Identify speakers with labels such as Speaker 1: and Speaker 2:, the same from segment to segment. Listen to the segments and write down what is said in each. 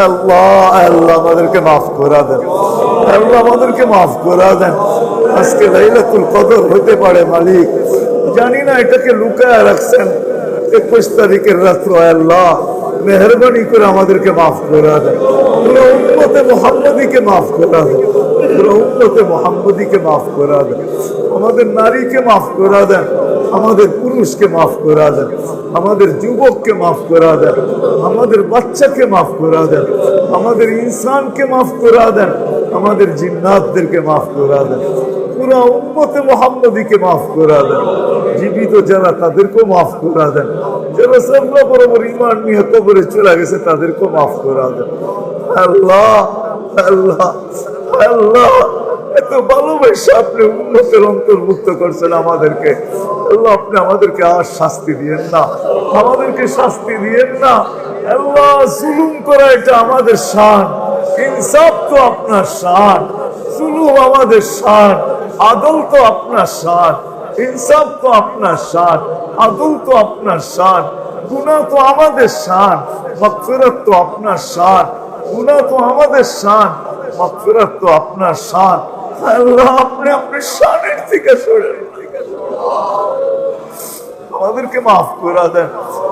Speaker 1: আল্লাহ আল্লাহ আমাদেরকে মাফ করে দেন, আল্লাহ আমাদেরকে মাফ করে দেন। আজকে লাইলাতুল কদর হতে পারে মালিক, জানি না এটাকে লুকায় রাখছেন 21 তারিখের রাত্র। আল্লাহ মেহরবানি করে আমাদেরকে মাফ করে দেন, পুরো উম্মতে মুহাম্মদীকে মাফ করে দেন, পুরো উম্মতে মুহাম্মদীকে মাফ করে দেন। আমাদের নারীকে মাফ করে দেন, আমাদের পুরুষকে মাফ করে দেন, আমাদের যুবককে মাফ করে দেন, আমাদের বাচ্চাকে মাফ করে দেন, আমাদের ইনসানকে মাফ করে দেন, আমাদের জিন্নাতদেরকে মাফ করে দেন, পুরো উম্মতে মুহাম্মদীকে মাফ করে দেন। জীবিত যারা তাদেরকেও মাফ করে দেন, যারা সামনে বরাবর ঈমান নিয়ে কবরে চলে গেছে তাদেরকেও মাফ করে দেন। আল্লাহ আল্লাহ আল্লাহ এত ভালোবাসা আপনি উম্মতের অন্তর্ভুক্ত করছেন আমাদেরকে। আল্লাহ আপনি আমাদেরকে আর শাস্তি দিয়েন না, আমাদেরকে শাস্তি দিয়েন না। আল্লাহ জুলুম করা এটা আমাদের শান, ইনসাফ তো আপনার শান, জুলুম আমাদের শান, আদল তো আপনার শান, ইনসাফ তো আপনার শান, আদল তো আপনার শান, গুনাহ তো আমাদের শান, মাগফিরাত তো আপনার শান, গুনাহ তো আমাদের শান, মাগফিরাত তো আপনার শান। আল্লাহ আপনি আপনার শানের থেকে সরে আমাদেরকে মাফ করে দেন,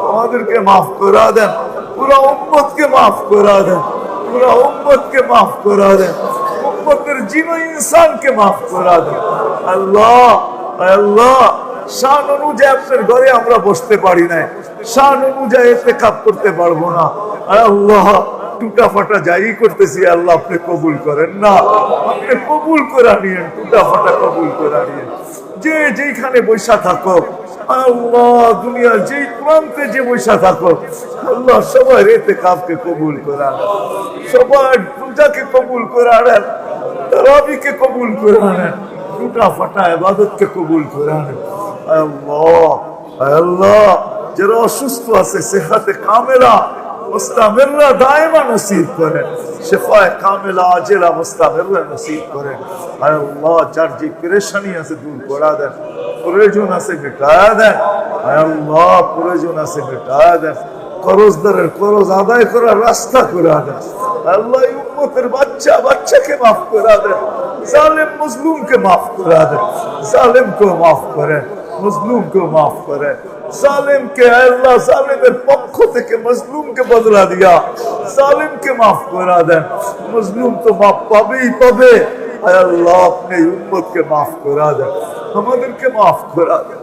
Speaker 1: আমাদেরকে মাফ করে দেন, পুরো উম্মতকে মাফ করে দেন, পুরো উম্মতকে মাফ করে দেন, উম্মতের জিনো ইনসানকে মাফ করে দেন। আল্লাহ আল্লাহ শান অনুযায়ী আপনার ঘরে আমরা বসতে পারি না, শান অনুযায়ী ইতিকাফ করতে পারবো না। আল্লাহ টুটা ফাটা যাই করতেছি আল্লাহ আপনি কবুল করেন না, আপনি কবুল করে নিয়েন, টুটা ফাটা কবুল করে নিয়েন। যে যেখানে বৈশা থাকো আল্লাহ, দুনিয়ার যেই প্রান্তে যে বৈশা থাকো আল্লাহ সবাই ইতিকাফকে কবুল করে নেন, সবার পূজাকে কবুল করে নেন, তারাবিকে কবুল করে নেন, টুটা ফাটা ইবাদতকে কবুল করে নেন। আল্লাহ আল্লাহ যারা অসুস্থ আছে সেহাতে কামেলা মুস্তামিররা দায়মা নসিব করেন, শিফায়ে কামিলা আজিলা মুস্তামিররা নসিব করেন। আল্লাহ যার যে পেরেশানি আছে দূর করে দেন, প্রয়োজন আছে মিটায়া দেন। আল্লাহ প্রয়োজন আছে মিটায়া দেন, করজদারের করজ আদায় করার রাস্তা করে দেন। আল্লাহ উম্মতের বাচ্চা বাচ্চাকে মাফ করে দেন, জালেম মজলুমকে মাফ করে দেন, জালেমকে মাফ করেন, মজলুমকে মাফ করেন। জালেমকে আল্লাহ জালেমের পক্ষ থেকে মজলুমকে বদলা দিয়া জালেমকে মাফ করে দেন। মজলুম তো মাফ পাবেই পাবে। আল্লাহ আপনি উম্মতকে মাফ করে দেন, আমাদেরকে মাফ করে দেন।